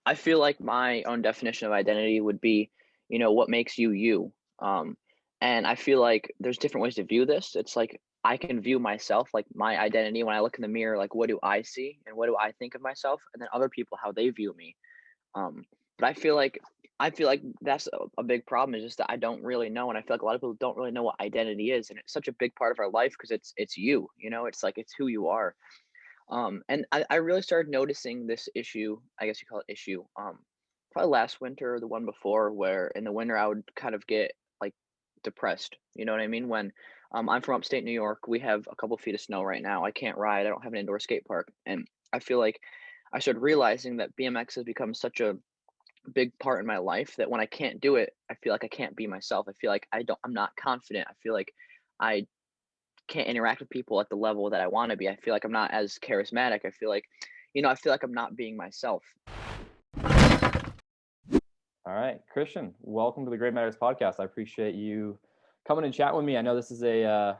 I feel like my own definition of identity would be, what makes you you. Um, and I feel like there's different ways to view this. It's like I can view myself, like my identity when I look in the mirror, like what do I see and what do I think of myself, and then other people how they view me. But I feel like that's a big problem is just that I don't really know, and I feel like a lot of people don't really know what identity is, and it's such a big part of our life because it's you, it's like it's who you are. And I really started noticing this issue, I guess you call it issue, probably last winter or the one before, where in the winter I would kind of get like depressed. You know what I mean? When I'm from upstate New York, we have a couple feet of snow right now. I can't ride. I don't have an indoor skate park, and I feel like I started realizing that BMX has become such a big part in my life that when I can't do it, I feel like I can't be myself. I feel like I'm not confident. I feel like I can't interact with people at the level that I want to be. I feel like I'm not as charismatic. I feel like I'm not being myself. All right, Christian, welcome to the Great Matters podcast. I appreciate you coming and chat with me. I know this is an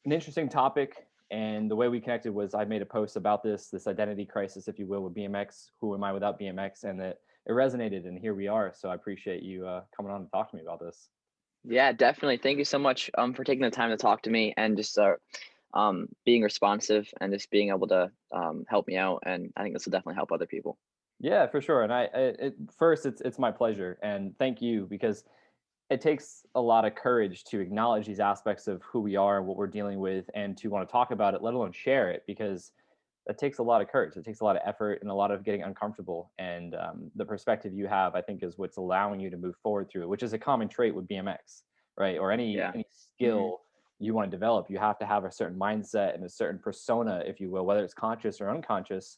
interesting topic, and the way we connected was I made a post about this identity crisis, if you will, with BMX. Who am I without BMX? And it resonated, and here we are. So I appreciate you coming on to talk to me about this. Yeah, definitely. Thank you so much for taking the time to talk to me and just being responsive and just being able to help me out. And I think this will definitely help other people. Yeah, for sure. And first, it's my pleasure, and thank you because it takes a lot of courage to acknowledge these aspects of who we are and what we're dealing with, and to want to talk about it, let alone share it, because that takes a lot of courage. It takes a lot of effort and a lot of getting uncomfortable. And the perspective you have, I think, is what's allowing you to move forward through it, which is a common trait with BMX, right? Or any Yeah. any Hmm. skill you want to develop. You have to have a certain mindset and a certain persona, if you will, whether it's conscious or unconscious,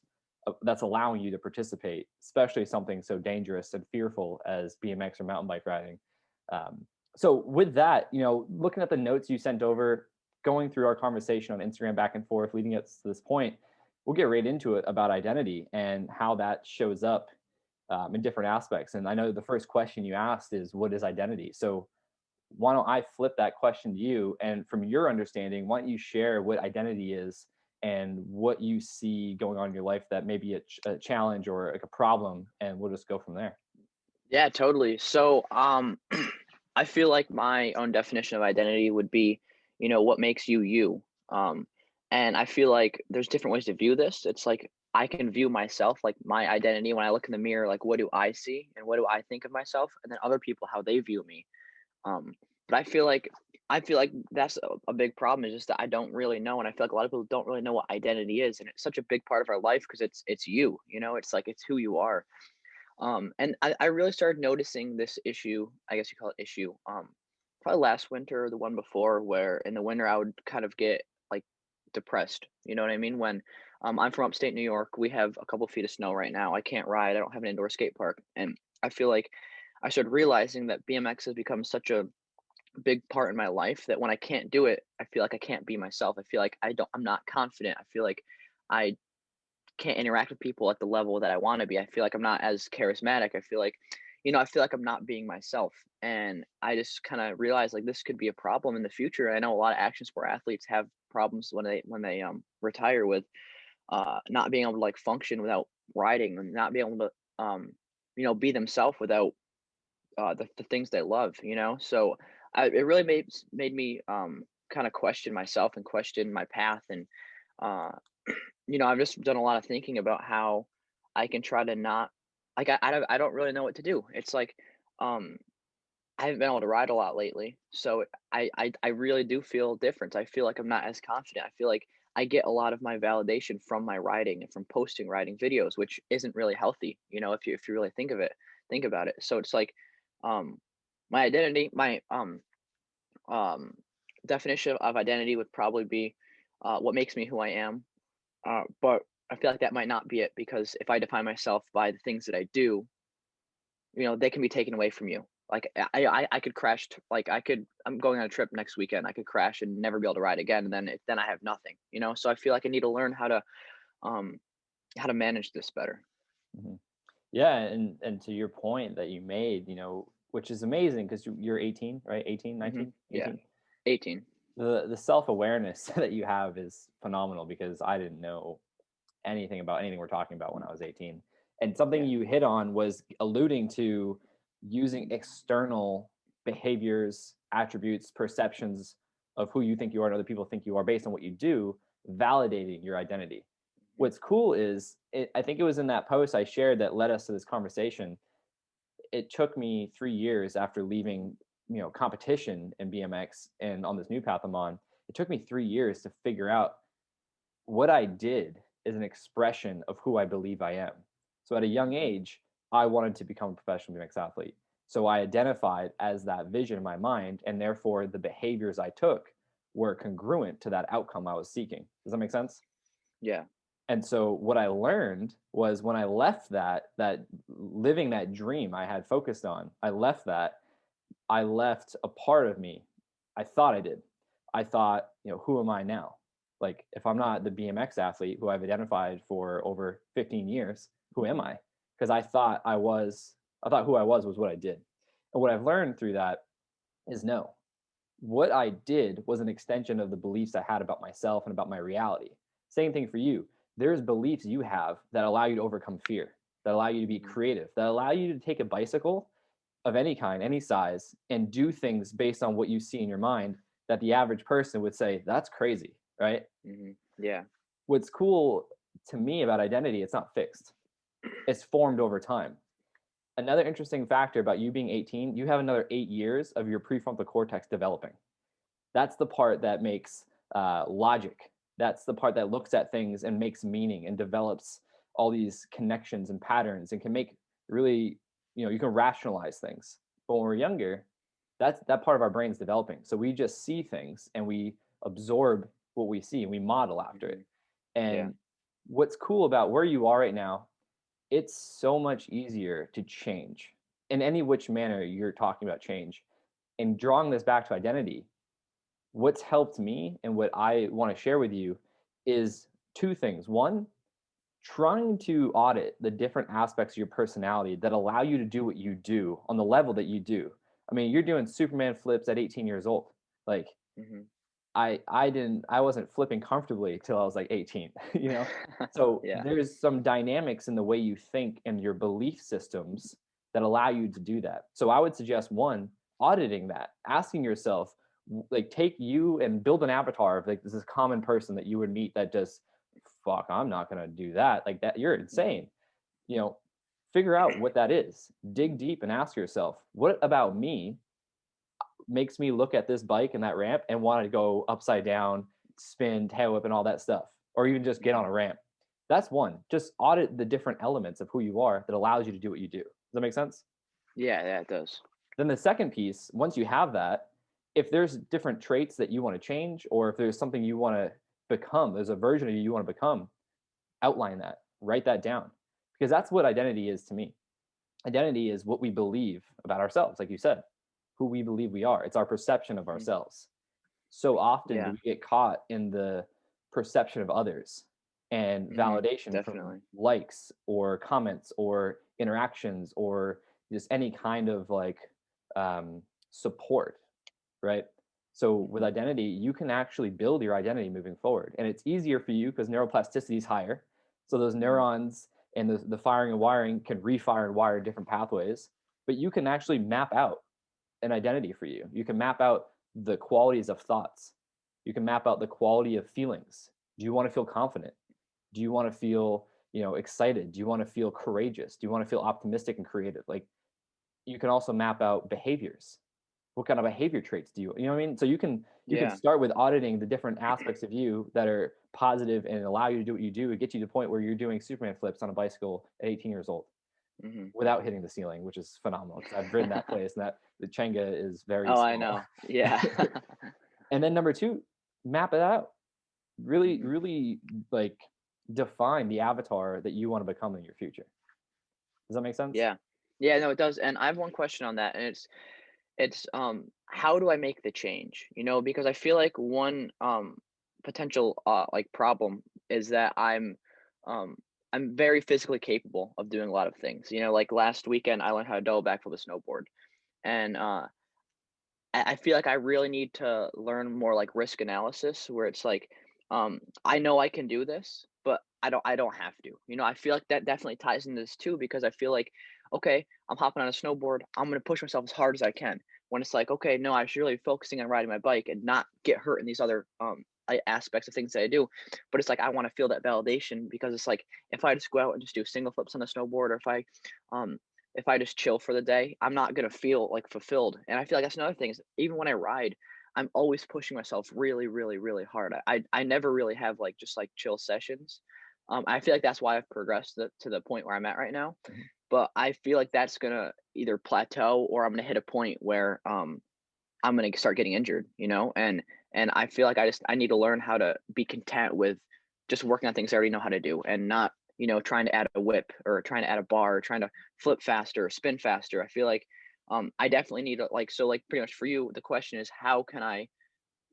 that's allowing you to participate, especially something so dangerous and fearful as BMX or mountain bike riding. Um, so with that, looking at the notes you sent over, going through our conversation on Instagram back and forth, leading us to this point, we'll get right into it about identity and how that shows up in different aspects. And I know the first question you asked is, what is identity? So why don't I flip that question to you? And from your understanding, why don't you share what identity is and what you see going on in your life that may be a challenge or like a problem, and we'll just go from there. Yeah, totally. So, I feel like my own definition of identity would be, what makes you you. Um, and I feel like there's different ways to view this. It's like I can view myself, like my identity when I look in the mirror, like what do I see and what do I think of myself, and then other people how they view me. Um, but I feel like that's a big problem is just that I don't really know, and I feel like a lot of people don't really know what identity is, and it's such a big part of our life because it's you, it's like it's who you are. And I really started noticing this issue, I guess you call it issue, probably last winter or the one before, where in the winter I would kind of get like depressed. You know what I mean? When I'm from upstate New York, we have a couple feet of snow right now. I can't ride. I don't have an indoor skate park, and I feel like I started realizing that BMX has become such a big part in my life that when I can't do it, I feel like I can't be myself. I feel like I'm not confident. I feel like I can't interact with people at the level that I want to be. I feel like I'm not as charismatic. I feel like I'm not being myself. And I just kind of realized like this could be a problem in the future. I know a lot of action sport athletes have problems when they retire with not being able to like function without riding and not being able to be themselves without the things they love. So it really made me kind of question myself and question my path. And uh I've just done a lot of thinking about how I can try to not like I don't really know what to do. It's like um I haven't been able to ride a lot lately, so I really do feel different. I feel like I'm not as confident. I feel like I get a lot of my validation from my riding and from posting riding videos, which isn't really healthy, if you really think about it. So it's like um my identity, my um definition of identity would probably be what makes me who I am, but I feel like that might not be it because if I define myself by the things that I do, they can be taken away from you. Like I could crash. Like I'm going on a trip next weekend. I could crash and never be able to ride again, and then I have nothing. So I feel like I need to learn um how to manage this better. hmm Yeah, and to your point that you made, which is amazing because you're 18, right? 18, Hmm. 19, Yeah, 18. 18. The self-awareness that you have is phenomenal because I didn't know anything about anything we're talking about when I was 18. And something Yeah. you hit on was alluding to using external behaviors, attributes, perceptions of who you think you are and other people think you are based on what you do, validating your identity. Mhm. What's cool is, I think it was in that post I shared that led us to this conversation. It took me 3 years after leaving, competition in BMX and on this new path I'm on. It took me 3 years to figure out what I did is an expression of who I believe I am. So at a young Mhm. age, I wanted to become a professional BMX athlete. So I identified as that vision in my mind, and therefore the behaviors I took were congruent to that outcome I was seeking. Does that make sense? Yeah. And so what I learned was when I left that living that dream I had focused on, I left a part of me. I thought I did. I thought, who am I now? Like, if I'm not the BMX athlete who I've identified for over 15 years, who am I? Because I thought who I was what I did. And what I've learned through that is no, what I did was an extension of the beliefs I had about myself and about my reality. Same thing for you. There's beliefs you have that allow you to overcome fear, that allow you to be Mhm. creative, that allow you to take a bicycle of any kind, any size, and do things based on what you see in your mind that the average person would say, that's crazy, right? Mhm. Yeah. What's cool to me about identity, it's not fixed, it's formed over time. Another interesting factor about you being 18, you have another 8 years of your prefrontal cortex developing. That's the part that makes logic. That's the part that looks at things and makes meaning and develops all these connections and patterns and can make really, you can rationalize things. But when we're younger, that part of our brain is developing. So we just see things and we absorb what we see and we model after it. Mhm. Yeah. And what's cool about where you are right now, it's so much easier to change in any which manner you're talking about change. And drawing this back to identity, what's helped me and what I want to share with you is two things. One, trying to audit the different aspects of your personality that allow you to do what you do on the level that you do. I mean, you're doing Superman flips at 18 years old. Like, Mhm. I wasn't flipping comfortably till I was like 18, you know? So Yeah. there's some dynamics in the way you think and your belief systems that allow you to do that. So I would suggest one, auditing that, asking yourself, like take you and build an avatar of like this common person that you would meet that just fuck, I'm not gonna do that. Like that, you're Mhm. insane. You know, figure out what that is. Dig deep and ask yourself, what about me makes me look at this bike and that ramp and want to go upside down, spin, tail whip, and all that stuff, or even just get on Mhm. a ramp. That's one. Just audit the different elements of who you are that allows you to do what you do. Does that make sense? Yeah, yeah, it does. Then the second piece, once you have that, if there's different traits that you want to change, or if there's something you want to become, there's a version of you want to become, outline that, write that down, because that's what identity is to me. Identity is what we believe about ourselves, like you said, who we believe we are. It's our perception of Mhm. ourselves. So often do Yeah. we get caught in the perception of others and Mhm. validation from Definitely. likes or comments or interactions or just any kind of like support, right? So with Mhm. identity, you can actually build your identity moving forward, and it's easier for you because neuroplasticity is higher. So those Mhm. neurons and the firing and wiring can refire and wire different pathways, but you can actually map out an identity for you. You can map out the qualities of thoughts. You can map out the quality of feelings. Do you want to feel confident? Do you want to feel, excited? Do you want to feel courageous? Do you want to feel optimistic and creative? Like you can also map out behaviors. What kind of behavior traits do you know what I mean? So you can Yeah. start with auditing the different aspects of you that are positive and allow you to do what you do and get you to the point where you're doing Superman flips on a bicycle at 18 years old Mhm. without hitting the ceiling, which is phenomenal because I've ridden that place and that the Chenga is very Oh, I small. know. Yeah. And then number two, map it out. Really, Mhm. really like define the avatar that you want to become in your future. Does that make sense? Yeah. Yeah, no, it does, and I have one question on that, and it's how do I make the change? Because I feel like one potential like problem is that um I'm very physically capable of doing a lot of things. Like last weekend I learned how to double backflip a snowboard. And I feel like I really need to learn more like risk analysis where it's like I know I can do this, but I don't have to. I feel like that definitely ties into this too because I feel like, okay, I'm hopping on a snowboard, I'm gonna push myself as hard as I can. When it's like, okay, no, I should really be focusing on riding my bike and not get hurt in these other aspects of things that I do. But it's like I want to feel that validation because it's like if I just go out and just do single flips on the snowboard, or if I just chill for the day, I'm not gonna feel like fulfilled. And I feel like that's another thing is even when I ride, I'm always pushing myself really, really, really hard. I never really have like just like chill sessions. I feel like that's why I've progressed to the point where I'm at right now. Mhm. But I feel like that's gonna either plateau or I'm gonna hit a point where I'm gonna start getting injured, and I feel like I need to learn how to be content with just working on things I already know how to do and not, trying to add a whip or trying to add a bar or trying to flip faster or spin faster. I feel like I definitely need to like so like pretty much for you, the question is how can I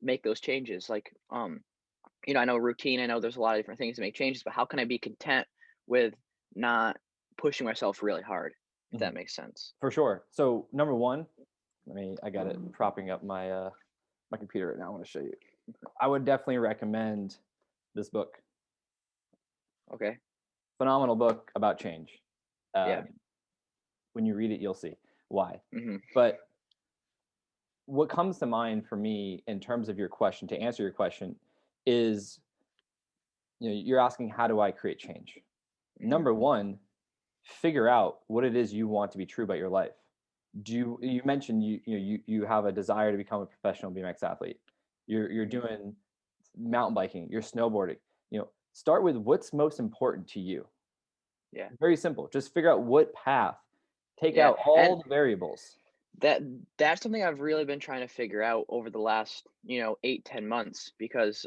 make those changes? Like I know routine, I know there's a lot of different things to make changes, but how can I be content with not pushing myself really hard, if that Mhm. makes sense? For sure. So number one, I got it propping up my computer right now. I want to show you. I would definitely recommend this book. Okay. Phenomenal book about change. Yeah. Um, when you read it, you'll see why. Hmm. But what comes to mind for me in terms of your question, to answer your question, is you're asking how do I create change? Hmm. Number one, figure out what it is you want to be true about your life. You mentioned you have a desire to become a professional BMX athlete. You're Hmm. doing mountain biking, you're snowboarding. Start with what's most important to you. Yeah. Very simple. Just figure out what path. Take Yeah. out And all the variables. that that's something I've really been trying to figure out over the last, 8, 10 months because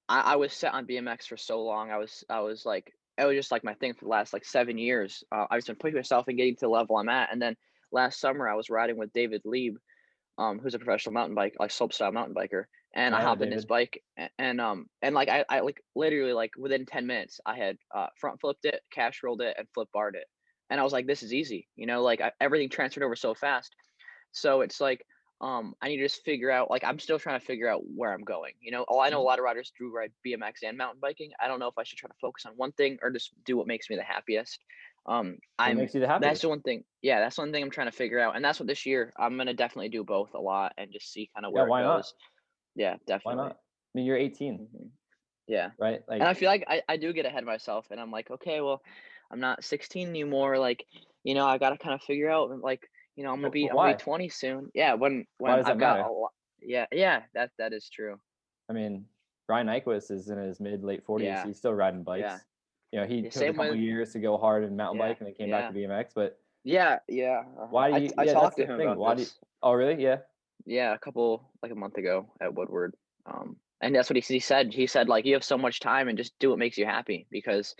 I was set on BMX for so long. I was like it was just like my thing for the last like 7 years. I've just been pushing myself and getting to the level I'm at. And then last summer I was riding with David Lieb, who's a professional mountain bike, like slopestyle mountain biker. And I I know, hopped in his David. bike and like I like literally like within 10 minutes I had front flipped it, cash rolled it, and flip barred it. And I was like, this is easy, like everything transferred over so fast. So it's like, I need to just figure out, like, I'm still trying to figure out where I'm going. Oh, I know a Mhm. lot of riders do ride BMX and mountain biking. I don't know if I should try to focus on one thing or just do what makes me the happiest. What I'm makes you the That's happiest? the one thing. Yeah, that's one thing I'm trying to figure out, and that's what this year I'm gonna definitely do both a lot and just see kind of Yeah, where it why not? goes. Yeah, Why not? definitely. You're 18, Hmm. Yeah, right? and Like, I feel like I do get ahead of myself, and I'm like, okay, well, I'm not 16 anymore. Like, I gotta kind of figure out, like, but I'm gonna be why? 20 soon. Yeah, when Why when does that I've got a matter? lot. Yeah, yeah, that is true. I mean, Brian Nyquist is in his mid late 40s. Yeah, He's still riding yeah, bikes. He yeah. took a Same couple with. of years to go hard in mountain Yeah, bike and then came back to yeah, BMX. But yeah, yeah. why do I you? I Yeah, that's talked to the him thing. about Why do you? this. Oh, really? Yeah. Yeah, a couple like a month ago at Woodward. And that's what he said. He said like you have so much time and just do what makes you happy because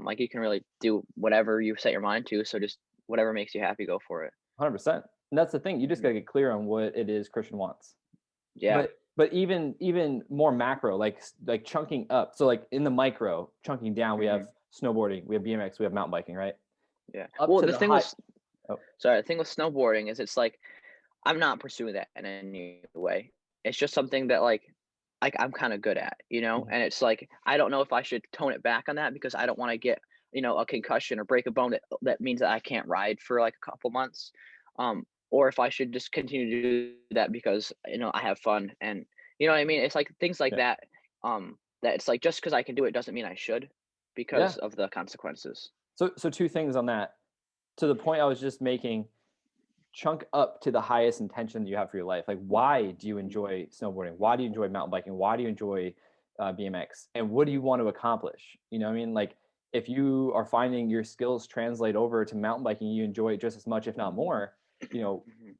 like you can really do whatever you set your mind to. So just whatever makes you happy, go for it. 100%. And that's the thing. You just Hmm. got to get clear on what it is Christian wants. Yeah. But even more macro, like chunking up. So like in the micro, chunking down, we have Hmm. snowboarding, we have BMX, we have mountain biking, right? Yeah. Up Well, to the the thing high. was, Oh, sorry, the thing with snowboarding is it's like I'm not pursuing that in any way. It's just something that like I'm kind of good at, mhm. and it's like I don't know if I should tone it back on that because I don't want to get, a concussion or break a bone that means that I can't ride for like a couple months. Or if I should just continue to do that because, I have fun and you know what I mean? It's like things like Yeah. that. That it's like just because I can do it doesn't mean I should Yeah. because of the consequences. So two things on that. To the point I was just making, chunk up to the highest intention you have for your life. Like, why do you Mhm. enjoy snowboarding? Why do you enjoy mountain biking? Why do you enjoy BMX? And what do you want to accomplish? You know what I mean? Like, if you are finding your skills translate over to mountain biking, you enjoy it just as much, if not more, you know, Mhm.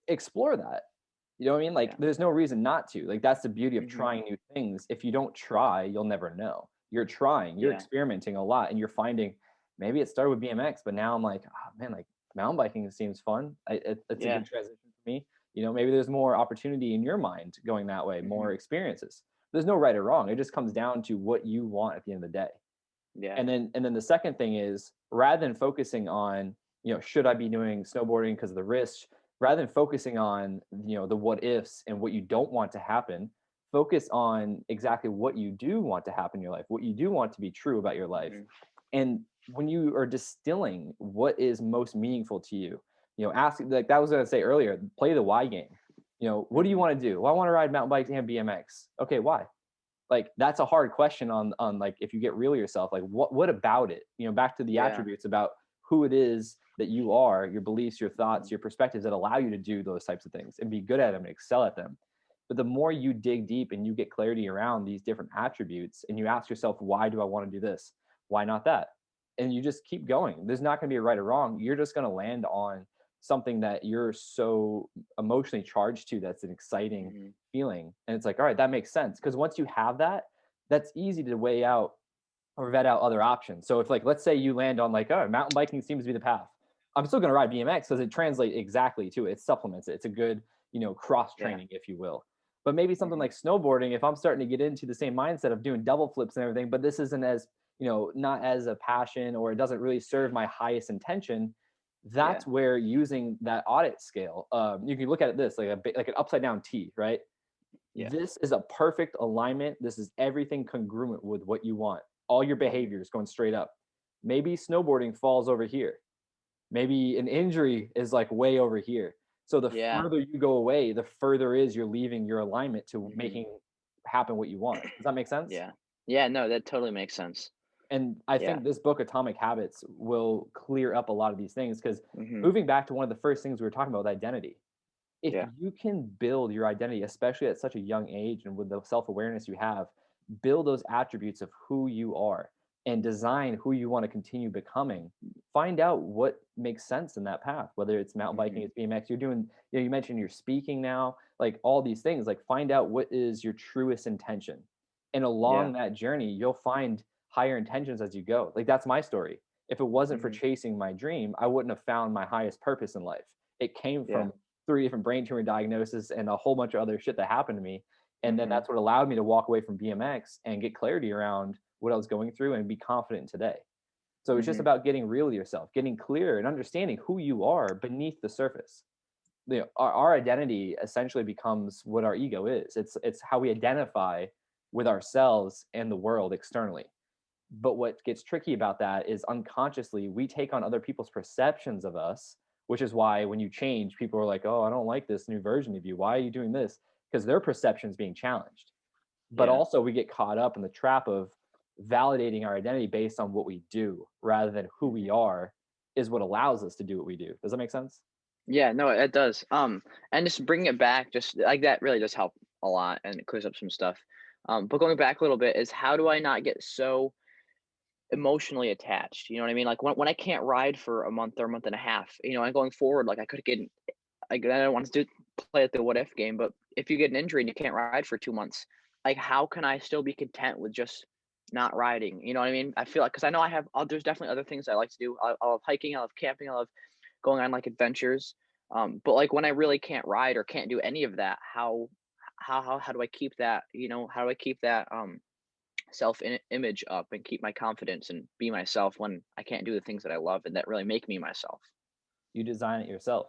explore that. You know what I mean? Like, Yeah. there's no reason not to. Like, that's the beauty of Mhm. trying new things. If you don't try, you'll never know. You're trying, you're Yeah. experimenting a lot, and you're finding maybe it started with BMX, but now I'm like, oh man, like mountain biking seems fun. It's a Yeah. good transition for me. Maybe there's more opportunity in your mind going that way, more Mhm. experiences. There's no right or wrong. It just comes down to what you want at the end of the day. Yeah. And then the second thing is rather than focusing on, should I be doing snowboarding because of the risk, rather than focusing on, the what ifs and what you don't want to happen, focus on exactly what you do want to happen in your life, what you do want to be true about your life. Mhm. And when you are distilling what is most meaningful to you, ask, like that was going to say earlier, play the why game. What do you Mhm. want to do? Well, I want to ride mountain bikes and BMX. Okay, why? Like that's a hard question on like if you get real yourself, like what about it? Back to the Yeah. attributes about who it is that you are, your beliefs, your thoughts, Mhm. your perspectives that allow you to do those types of things and be good at them and excel at them. But the more you dig deep and you get clarity around these different attributes and you ask yourself, why do I want to do this? Why not that? And you just keep going. There's not going to be a right or wrong. You're just going to land on something that you're so emotionally charged to, that's an exciting Mhm. feeling. And it's like, all right, that makes sense. Because once you have that, that's easy to weigh out or vet out other options. So if, like, let's say you land on like, oh, mountain biking seems to be the path. I'm still going to ride BMX because it translates exactly to it. It supplements it. It's a good, cross Yeah. training, if you will. But maybe something Mhm. like snowboarding, if I'm starting to get into the same mindset of doing double flips and everything, but this isn't as, not as a passion, or it doesn't really serve my highest intention, Yeah. that's where using that audit scale, you can look at it this like like an upside down T, right? Yeah. This is a perfect alignment. This is everything congruent with what you want. All your Mhm. behaviors going straight up. Maybe snowboarding falls over here. Maybe an injury is like way over here. So the Yeah. further you go away, the further is you're leaving your alignment to Mhm. making happen what you want. Does that make sense? Yeah. Yeah, no, that totally makes sense. And I Yeah. think this book, Atomic Habits, will clear up a lot of these things, because Mhm. moving back to one of the first things we were talking about with identity, if Yeah. you can build your identity, especially at such a young age and with the self-awareness you have, build those attributes of who you are and design who you want to continue becoming. Find out what makes sense in that path, whether it's mountain biking, Mhm. it's BMX, you're doing, you mentioned you're speaking now, like all these things, like find out what is your truest intention. And Yeah. along that journey, you'll find higher intentions as you go. Like that's my story. If it wasn't for Mhm. chasing my dream, I wouldn't have found my highest purpose in life. It came Yeah. from 3 different brain tumor diagnoses and a whole bunch of other shit that happened to me. And then Mhm. that's what allowed me to walk away from BMX and get clarity around what I was going through and be confident today. So it's just Mhm. about getting real to yourself, getting clear and understanding who you are beneath the surface. Our identity essentially becomes what our ego is. It's how we identify with ourselves and the world externally. But what gets tricky about that is unconsciously we take on other people's perceptions of us, which is why when you change, people are like, oh, I don't like this new version of you. Why are you doing this? Because their perception is being challenged. But Yeah. also, we get caught up in the trap of validating our identity based on what we do rather than who we Mhm. are, is what allows us to do what we do. Does that make sense? Yeah, no, it does. And just bringing it back, just like that really does help a lot and it clears up some stuff. But going back a little bit is how do I not get so emotionally attached? You know what I mean? Like when I can't ride for a month or a month and a half, and going forward, like I could get, like I don't want to play at the what if game, but if you get an injury and you can't ride for 2 months, like how can I still be content with just not riding? You know what I mean? I feel like because I know I have, there's definitely other things I like to do. I love hiking, I love camping, I love going on like adventures. But like when I really can't ride or can't do any of that, how do I keep that? How do I keep that image up and keep my confidence and be myself when I can't do the things that I love and that really make me myself? You design it yourself.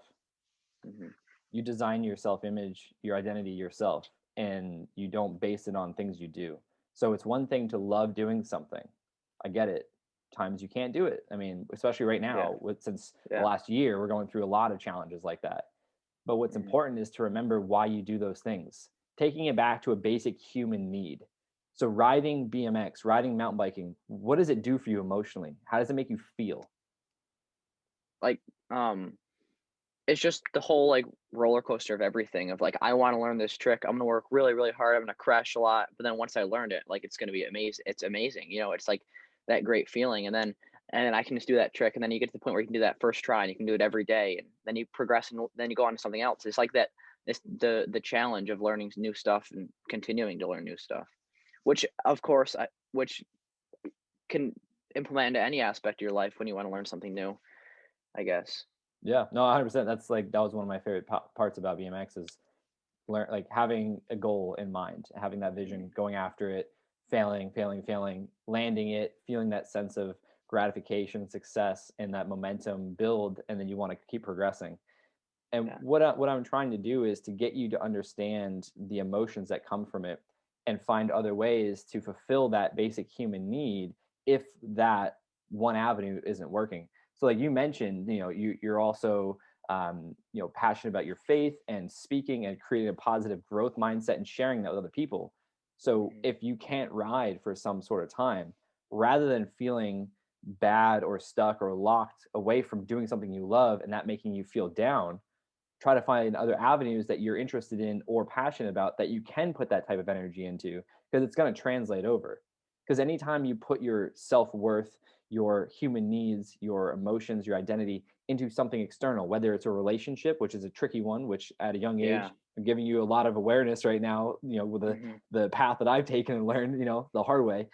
Hmm. You design your self image, your identity yourself, and you don't base it on things you do. So it's one thing to love doing something. I get it. Times you can't do it. I mean, especially right Yeah, now, since the yeah, last year, we're going through a lot of challenges like that. But what's hmm important is to remember why you do those things, taking it back to a basic human need. So riding BMX, riding mountain biking, what does it do for you emotionally? How does it make you feel? like um it's just the whole like roller coaster of everything of like I want to learn this trick. I'm gonna work really, really hard. I'm gonna crash a lot, but then once I learned it, like it's gonna be amazing. It's amazing. It's like that great feeling. And then I can just do that trick, and then you get to the point where you can do that first try, and you can do it every day, and then you progress, and then you go on to something else. It's like that. It's the challenge of learning new stuff and continuing to learn new stuff, which of course, which can implement into any aspect of your life when you want to learn something new. I guess. Yeah, no, 100%. That's like that was one of my favorite parts about BMX is learn like having a goal in mind, having that Mhm. vision, going after it, failing, landing it, feeling that sense of gratification, success, and that momentum build, and then you want to keep progressing. And Yeah. what I'm trying to do is to get you to understand the emotions that come from it. and find other ways to fulfill that basic human need if that one avenue isn't working. So like you mentioned, you're also passionate about your faith and speaking and creating a positive growth mindset and sharing that with other people. So Mhm. if you can't ride for some sort of time, rather than feeling bad or stuck or locked away from doing something you love and that making you feel down, try to find other avenues that you're interested in or passionate about that you can put that type of energy into, because it's going to translate over. Because anytime you put your self-worth, your human needs, your emotions, your identity into something external, whether it's a relationship, which is a tricky one, which at a young Yeah. age I'm giving you a lot of awareness right now, with Mhm. the path that I've taken and learned, the hard way.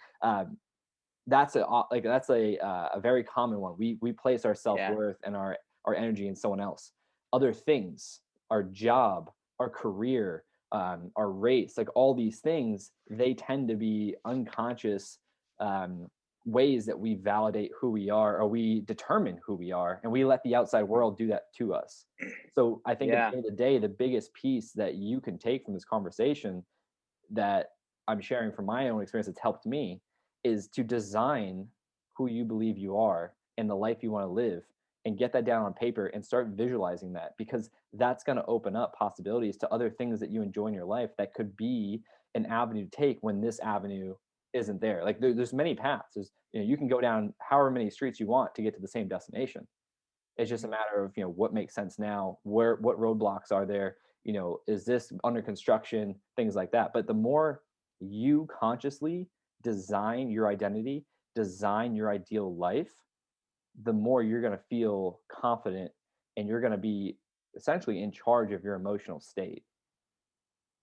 That's a very common one. We place our Yeah. self-worth and our energy in someone else. Other things, our job, our career, our race, like all these things, they tend to be unconscious um, ways that we validate who we are, or we determine who we are, and we let the outside Mhm. world do that to us. So I think at Yeah. the end of the day, the biggest piece that you can take from this conversation, that I'm sharing from my own experience that's helped me, is to design who you believe you are and the life you want to live, and get that down on paper and start visualizing that, because that's going to open up possibilities to other things that you enjoy in your life that could be an avenue to take when this avenue isn't there. Like there's many paths. You can go down however many streets you want to get to the same destination. It's just a Mhm. matter of, what makes sense now, what roadblocks are there, is this under construction, things like that. But the more you consciously design your identity, design your ideal life, the more you're going to feel confident, and you're going to be essentially in charge of your emotional state.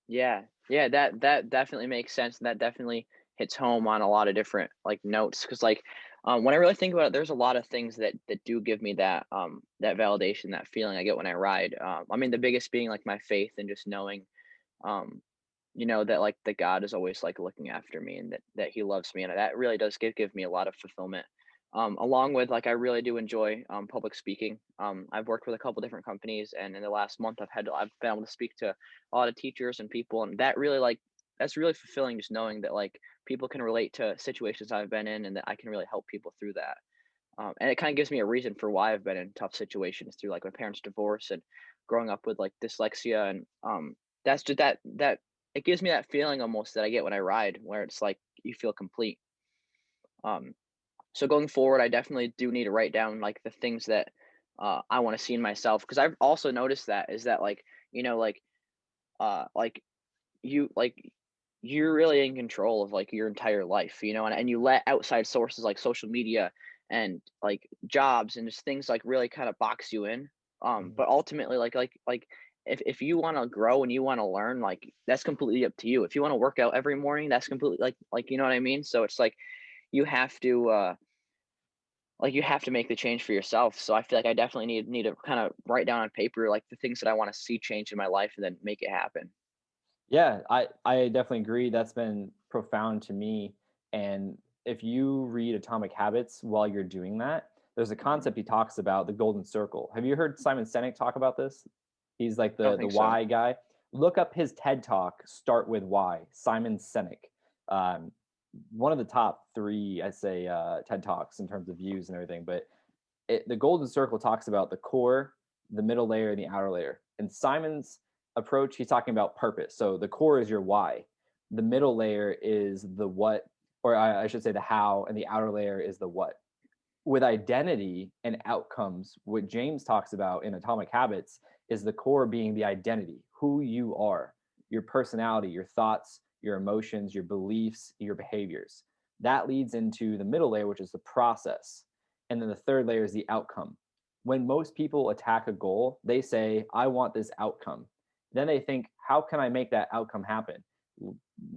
Yeah. Yeah, that definitely makes sense, and that definitely hits home on a lot of different, like, notes. Because like, when I really think about it, there's a lot of things that do give me that validation, that feeling I get when I ride. I mean, the biggest being, like, my faith and just knowing, um, that, like, that God is always, like, looking after me, and that He loves me, and that really does give me a lot of fulfillment. Along with, like, I really do enjoy, public speaking. I've worked with a couple different companies, and in the last month, I've been able to speak to a lot of teachers and people, and that's really fulfilling, just knowing that, like, people can relate to situations I've been in, and that I can really help people through that. And it kind of gives me a reason for why I've been in tough situations through, like, my parents' divorce and growing up with, like, dyslexia, and that's just that it gives me that feeling almost that I get when I ride, where it's like you feel complete. Um, so going forward, I definitely do need to write down, like, the things that I want to see in myself, because I've also noticed that is that, like, like, you like you're really in control of, like, your entire life, and you let outside sources like social media and, like, jobs and just things, like, really kind of box you in. Mhm. But ultimately, like, if you want to grow and you want to learn, like, that's completely up to you. If you want to work out every morning, that's completely, like, you know what I mean. So it's like you have to you have to make the change for yourself. So I feel like I definitely need to kind of write down on paper, like, the things that I want to see change in my life, and then make it happen. Yeah, I definitely agree. That's been profound to me. And if you read Atomic Habits while you're doing that, there's a Mhm. concept he talks about, the golden circle. Have you heard Simon Sinek talk about this? He's like I don't the think so. why guy. Look up his TED talk, Start with Why, Simon Sinek. Um, One of the top three, I say, TED talks in terms of views and everything. But the golden circle talks about the core, the middle layer, and the outer layer. In Simon's approach, he's talking about purpose. So the core is your why, the middle layer is the what, or I should say the how, and the outer layer is the what. With identity and outcomes, what James talks about in Atomic Habits is the core being the identity, who you are, your personality, your thoughts, your emotions, your beliefs, your behaviors. That leads into the middle layer, which is the process. And then the third layer is the outcome. When most people attack a goal, they say, I want this outcome. Then they think, how can I make that outcome happen?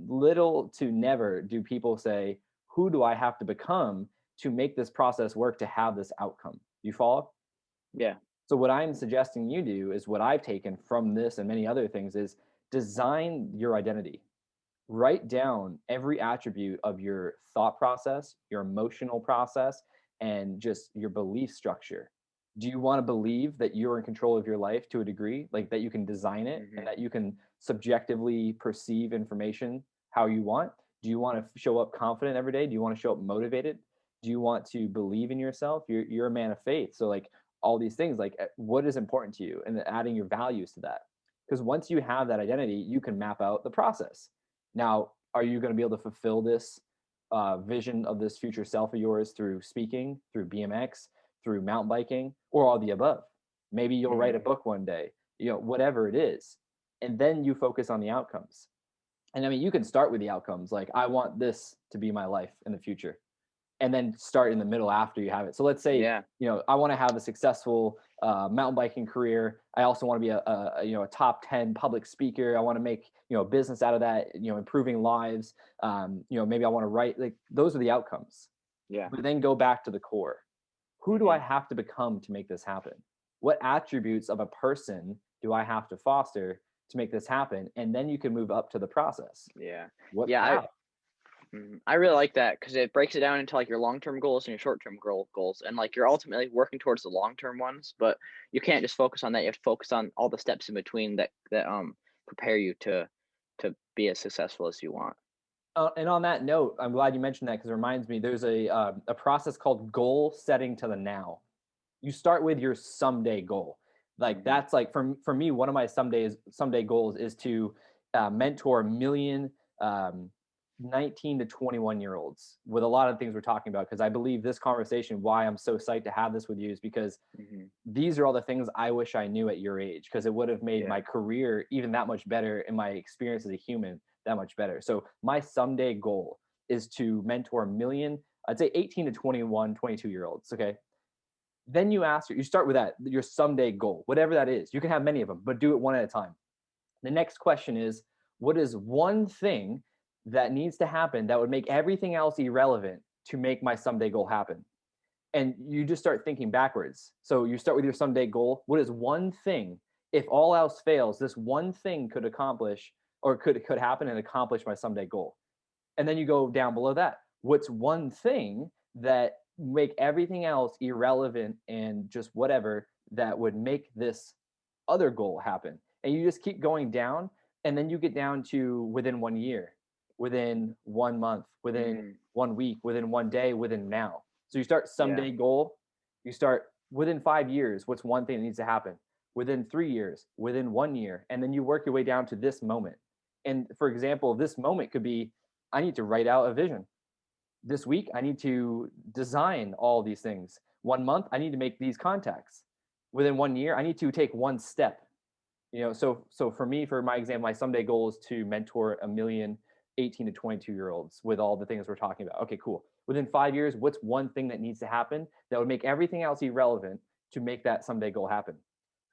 Little to never do people say, who do I have to become to make this process work to have this outcome? You follow? Yeah. So what I'm suggesting you do is what I've taken from this and many other things is design your identity. Write down every attribute of your thought process, your emotional process, and just your belief structure. Do you want to believe that you're in control of your life to a degree, like that you can design it and Mhm. that you can subjectively perceive information how you want? Do you want to show up confident every day? Do you want to show up motivated? Do you want to believe in yourself? You're a man of faith. So like all these things, like what is important to you, and then adding your values to that. Because once you have that identity, you can map out the process. Now, are you going to be able to fulfill this vision of this future self of yours through speaking, through BMX, through mountain biking, or all the above? Maybe you'll write a book one day, whatever it is. And then you focus on the outcomes. And I mean, you can start with the outcomes. Like, I want this to be my life in the future, and then start in the middle after you have it. So let's say, Yeah. I want to have a successful mountain biking career. I also want to be a top 10 public speaker. I want to make, a business out of that, improving lives. Maybe I want to write. Like, those are the outcomes. Yeah. But then go back to the core. Who do I have to become to make this happen? What attributes of a person do I have to foster to make this happen? And then you can move up to the process. Yeah. What Yeah. path? I really like that because it breaks it down into like your long-term goals and your short-term goals, and like you're ultimately working towards the long-term ones. But you can't just focus on that. You have to focus on all the steps in between that prepare you to be as successful as you want. And on that note, I'm glad you mentioned that, because it reminds me there's a process called goal setting to the now. You start with your someday goal. Like, that's like for me, one of my someday goals is to mentor a million 19 to 21-year-olds with a lot of things we're talking about. Because I believe this conversation, why I'm so psyched to have this with you, is because these are all the things I wish I knew at your age, because it would have made my career even that much better, and my experience as a human that much better. So my someday goal is to mentor a million, I'd say 18 to 21, 22-year-olds. Okay. Then you start with that, your someday goal, whatever that is. You can have many of them, but do it one at a time. The next question is, what is one thing that needs to happen that would make everything else irrelevant to make my someday goal happen? And you just start thinking backwards. So you start with your someday goal. What is one thing, if all else fails, this one thing could accomplish, or could happen and accomplish my someday goal? And then you go down below that. What's one thing that make everything else irrelevant and just whatever, that would make this other goal happen? And you just keep going down, and then you get down to within 1 year, within 1 month, within 1 week, within 1 day, within now. So you start someday goal, you start within 5 years, what's one thing that needs to happen? Within 3 years, within 1 year, and then you work your way down to this moment. And for example, this moment could be, I need to write out a vision. This week, I need to design all these things. 1 month, I need to make these contacts. Within 1 year, I need to take one step. So for me, for my example, my someday goal is to mentor a million 18 to 22-year-olds with all the things we're talking about. Okay, cool. Within 5 years, what's one thing that needs to happen that would make everything else irrelevant to make that someday goal happen?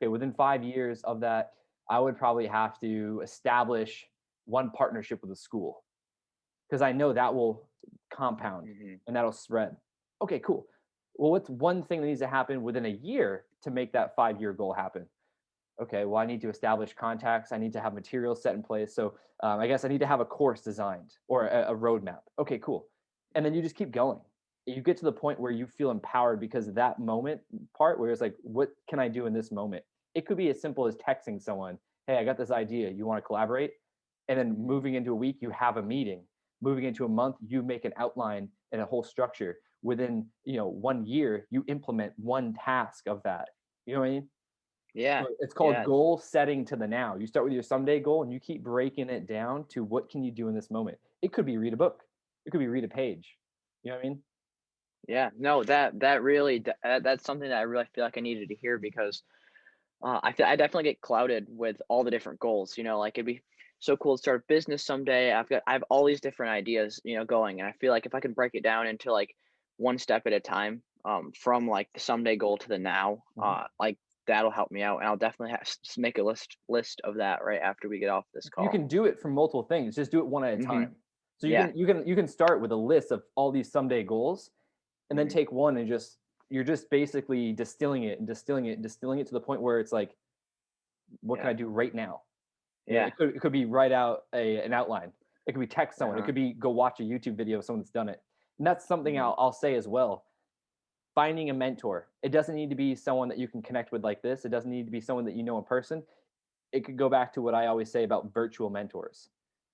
Okay, within 5 years of that, I would probably have to establish one partnership with a school, because I know that will compound and that'll spread. Okay, cool. Well, what's one thing that needs to happen within a year to make that 5-year goal happen? Okay, well, I need to establish contacts. I need to have materials set in place. So I guess I need to have a course designed, or a roadmap. Okay, cool. And then you just keep going. You get to the point where you feel empowered, because that moment part where it's like, what can I do in this moment? It could be as simple as texting someone, hey, I got this idea. You want to collaborate? And then moving into a week, you have a meeting. Moving into a month, you make an outline and a whole structure. Within 1 year, you implement one task of that. You know what I mean? Yeah. It's called Yeah. goal setting to the now. You start with your someday goal, and you keep breaking it down to what can you do in this moment. It could be read a book. It could be read a page. You know what I mean? Yeah. No, that really that's something that I really feel like I needed to hear because I definitely get clouded with all the different goals. Like it'd be so cool to start a business someday. I have all these different ideas, going, and I feel like if I can break it down into like one step at a time, from like the someday goal to the now, like that'll help me out, and I'll definitely make a list of that right after we get off this You call. can do it from multiple things. Just do it one at a Hmm. time. So you Yeah. can you can you can start with a list of all these someday goals, and then Hmm. take one, and you're just basically distilling it and distilling it and distilling it to the point where it's like, what can Yeah. I do right now? Yeah. It could be write out an outline. It could be text someone. It Uh-huh. could be go watch a YouTube video of someone that's done it. And that's something Hmm. I'll say as well. Finding a mentor. It doesn't need to be someone that you can connect with like this. It doesn't need to be someone that you know in person. It could go back to what I always say about virtual mentors.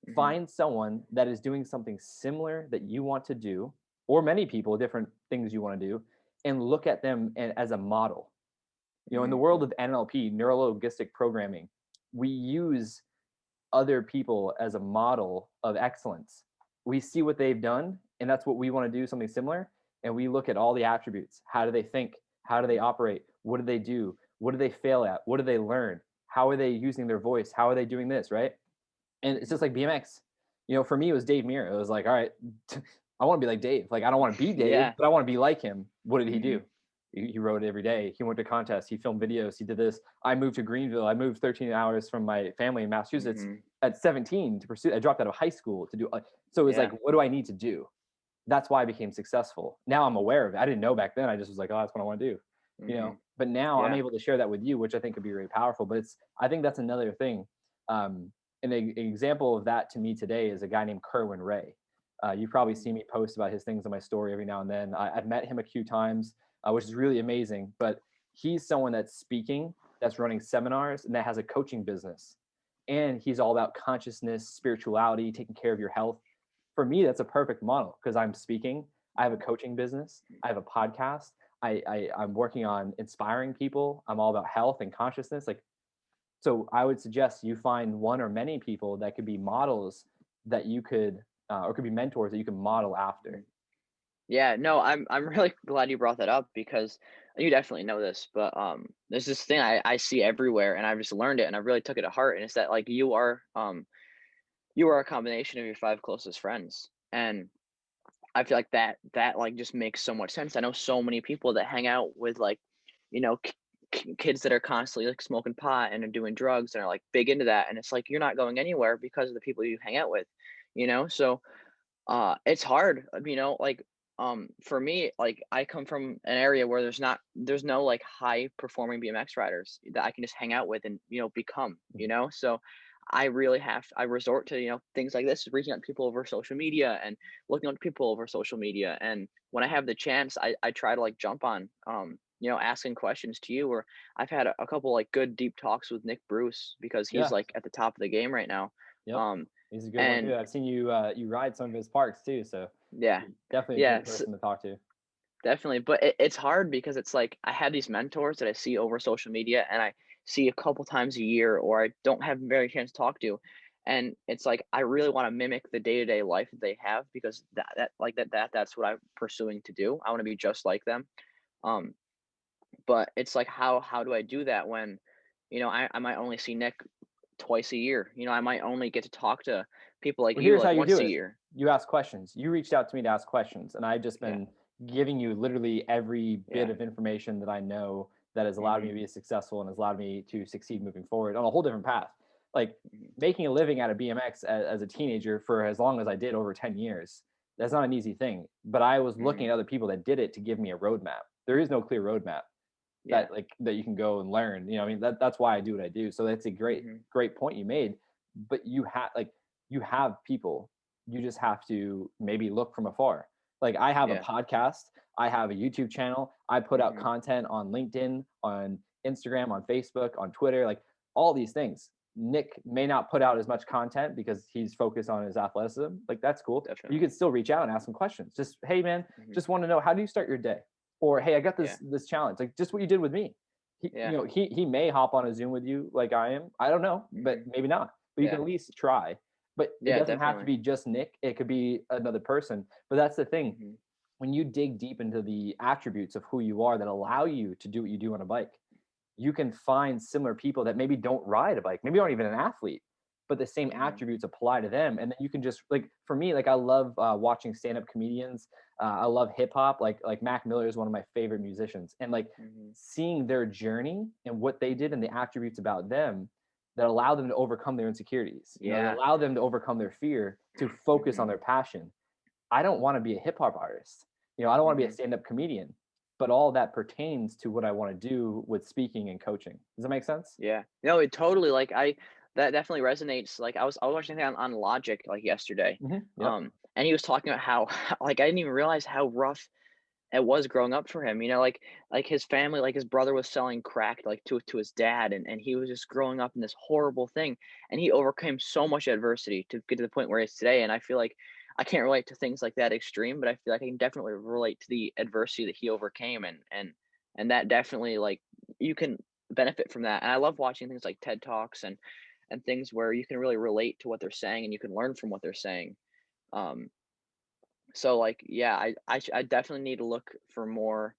Mhm. Find someone that is doing something similar that you want to do, or many people, different things you want to do, and look at them as a model. In the world Mhm. of NLP, neuro linguistic programming, we use other people as a model of excellence. We see what they've done, and that's what we want to do, something similar. And we look at all the attributes. How do they think? How do they operate? What do they do? What do they fail at? What do they learn? How are they using their voice? How are they doing this? Right. And it's just Mhm. like BMX. For me, it was Dave Mirra. It was like, all right, I want to be like Dave. Like, I don't want to be Dave, Yeah. but I want to be like him. What did he do? Mhm. He rode every day. He went to contests. He filmed videos. He did this. I moved to Greenville. I moved 13 hours from my family in Massachusetts Mhm. at 17 to pursue. I dropped out of high school to do. So it was like, Yeah. what do I need to do? That's why I became successful. Now I'm aware of it. I didn't know back then. I just was like, oh, that's what I want to do. Mhm. But now I'm Yeah. able to share that with you, which I think could be really powerful. But I think that's another thing. An example of that to me today is a guy named Kerwin Ray. You've probably seen me post about his things on my story every now and then. I've met him a few times, which is really amazing. But he's someone that's speaking, that's running seminars, and that has a coaching business. And he's all about consciousness, spirituality, taking care of your health. For me, that's a perfect model because I'm speaking. I have a coaching business. I have a podcast. I'm working on inspiring people. I'm all about health and consciousness. Like, so I would suggest you find one or many people that could be models that you could, or could be mentors that you can model after. Mhm. Yeah, no, I'm really glad you brought that up because you definitely know this, but there's this thing I see everywhere and I've just learned it and I really took it to heart and it's that like you are a combination of your five closest friends. And I feel like that like just makes so much sense. I know so many people that hang out with like, you know, kids that are constantly like smoking pot and are doing drugs and are like big into that and it's like you're not going anywhere because of the people you hang out with, you know? So it's hard, like, for me, like, I come from an area where there's no, like, high performing BMX riders that I can just hang out with and, become, Mhm. So I resort to, things like this, reaching out to people over social media and looking up to people over social media, and when I have the chance, I try to, like, jump on, asking questions to you, or I've had a couple, like, good deep talks with Nick Bruce because he's, Yeah. like, at the top of the game right now, Yep. um, He's a good one too. and I've seen you ride some of his parks too. So yeah. definitely a Yeah, good person to talk to. definitely, but it's hard because it's like I have these mentors that I see over social media and I see a couple times a year or I don't have very chance to talk to. And it's like I really want to mimic the day-to-day life that they have because that's what I'm pursuing to do. I want to be just like them. Um, but it's like how do I do that when, I might only see Nick twice a year. I might only get to talk to people like Well, you here's how like you do once a it. year. You ask questions. You reached out to me to ask questions, and I've just Yeah. been giving you literally every bit Yeah. of information that I know that has allowed me Mhm. to be successful and has allowed me to succeed moving forward on a whole different path. Like Mhm. making a living out of BMX as a teenager for as long as I did, over 10 years. That's not an easy thing. But I was looking Mhm. at other people that did it to give me a roadmap. There is no clear roadmap Yeah. that you can go and learn. I mean, that's why I do what I do. So that's a Mhm. great point you made. But you have people. You just have to maybe look from afar. Like, I have a Yeah. podcast, I have a YouTube channel, I put out Mhm. content on LinkedIn, on Instagram, on Facebook, on Twitter, like all these things. Nick may not put out as much content because he's focused on his athleticism. Like, that's cool. But you Definitely. could still reach out and ask some questions. Just, hey man, Mhm. just want to know, how do you start your day? Or hey, I got Yeah. this challenge. Like, just what you did with me. Yeah. He may hop on a Zoom with you like I am. I don't know, but Mhm. maybe not. But you can Yeah. at least try. But it Yeah, doesn't have to definitely. be just Nick. It could be another person. But that's the thing. Mhm. When you dig deep into the attributes of who you are that allow you to do what you do on a bike, you can find similar people that maybe don't ride a bike, maybe aren't even an athlete, but the same Mhm. attributes apply to them. And then you can just, like, for me, like, I love watching stand-up comedians. I love hip hop. Like Mac Miller is one of my favorite musicians, and like Mhm. seeing their journey and what they did and the attributes about them that allow them to overcome their insecurities. That Yeah. allow them to overcome their fear to focus on Mhm. their passion. I don't want to be a hip hop artist. I don't want to be a Mhm. stand-up comedian, but all that pertains to what I want to do with speaking and coaching. Does that make sense? Yeah. No, it totally like I that definitely resonates. Like I was watching that on Logic like yesterday. Yep. And he was talking about how like I didn't even realize how rough it was growing up for him, like his family, like his brother was selling crack like to his dad, and he was just growing up in this horrible thing, and he overcame so much adversity to get to the point where he is today. And I feel like I can't relate to things like that extreme, but I feel like I can definitely relate to the adversity that he overcame, and that definitely, like, you can benefit from that. And I love watching things like TED Talks and things where you can really relate to what they're saying and you can learn from what they're saying. Um, so like, yeah, I definitely need to look for more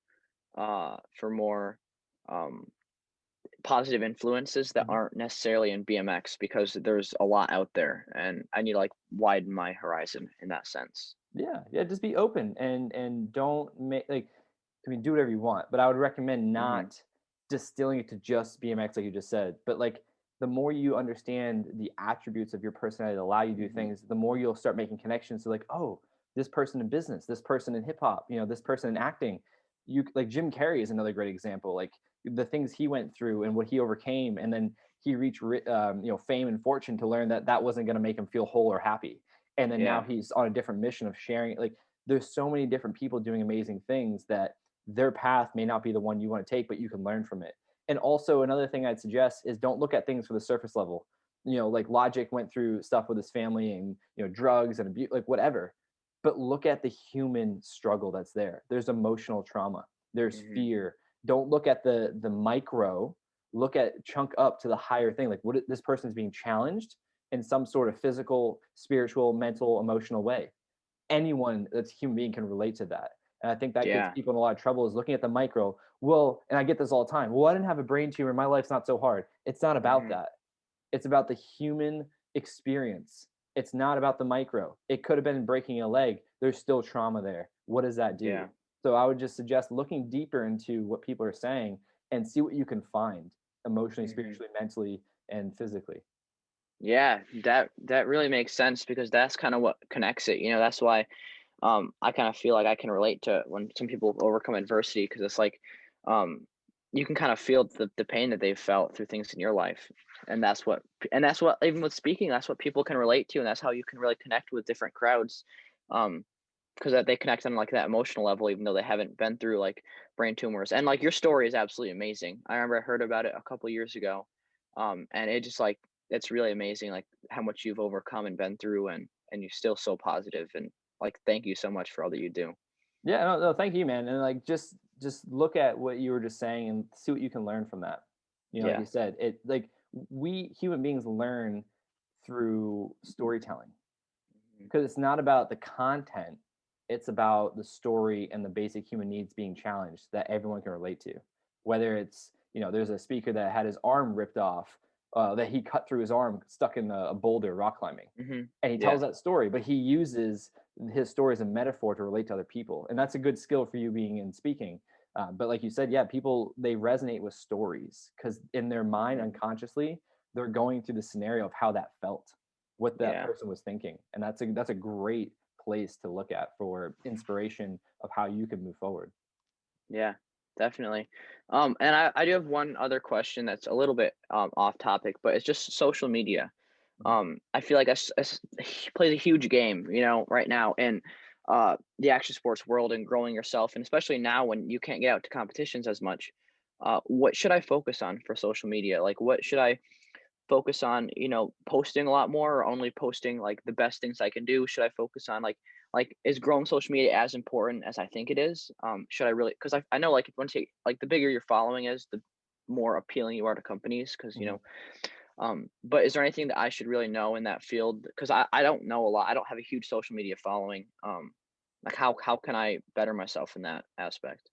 um positive influences that Mhm. aren't necessarily in BMX, because there's a lot out there and I need to like widen my horizon in that sense. Yeah, yeah, just be open and don't make like I mean do whatever you want, but I would recommend Hmm. not distilling it to just BMX like you just said. But like the more you understand the attributes of your personality that allow you to do Hmm. things, the more you'll start making connections to like, oh, this person in business, this person in hip hop, this person in acting. You like Jim Carrey is another great example. Like the things he went through and what he overcame, and then he reached fame and fortune to learn that that wasn't going to make him feel whole or happy, and then now Yeah. he's on a different mission of sharing. Like there's so many different people doing amazing things that their path may not be the one you want to take, but you can learn from it. And also another thing I'd suggest is don't look at things for the surface level. Like Logic went through stuff with his family and drugs and abuse, like whatever, but look at the human struggle that's there. There's emotional trauma, there's Hmm. fear. Don't look at the micro, look at chunk up to the higher thing. Like this person's being challenged in some sort of physical, spiritual, mental, emotional way. Anyone that's a human being can relate to that. And I think that gets Yeah. people in a lot of trouble is looking at the micro. Well, and I get this all the time. Well, I didn't have a brain tumor. My life's not so hard. It's not about Hmm. that. It's about the human experience. It's not about the micro. It could have been breaking a leg. There's still trauma there. What does that do? Yeah. So I would just suggest looking deeper into what people are saying and see what you can find emotionally, Hmm. spiritually, mentally, and physically. Yeah, that really makes sense, because that's kind of what connects it. That's why I kind of feel like I can relate to when some people overcome adversity, because it's like, um, you can kind of feel the pain that they've felt through things in your life, and that's what even with speaking, that's what people can relate to, and that's how you can really connect with different crowds, because that they connect on like that emotional level, even though they haven't been through like brain tumors. And like your story is absolutely amazing. I remember I heard about it a couple years ago, and it just like it's really amazing, like how much you've overcome and been through, and you're still so positive, and like, thank you so much for all that you do. Yeah, no, no, thank you, man. And like just look at what you were just saying and see what you can learn from that. Like Yeah. you said, it like we human beings learn through storytelling Mhm. because it's not about the content, it's about the story and the basic human needs being challenged that everyone can relate to. Whether it's, there's a speaker that had his arm ripped off, that he cut through his arm stuck in a boulder rock climbing, Mhm. and he tells Yeah. that story, but he uses his story as a metaphor to relate to other people, and that's a good skill for you being in speaking. But like you said, yeah, people they resonate with stories because in their mind Mhm. unconsciously they're going through the scenario of how that felt, what that Yeah. person was thinking, and that's a great place to look at for inspiration of how you can move forward. Yeah, definitely. And I do have one other question that's a little bit off topic, but it's just social media. Mhm. I feel like plays a huge game, right now in the action sports world and growing yourself, and especially now when you can't get out to competitions as much. What should I focus on for social media? Like, what should I focus on, posting a lot more, or only posting like the best things I can do? Should I focus on like is growing social media as important as I think it is? Should I really, because I know like once you like the bigger your following is, the more appealing you are to companies, because Mhm. but is there anything that I should really know in that field? Because I don't know a lot. I don't have a huge social media following. Like how can I better myself in that aspect?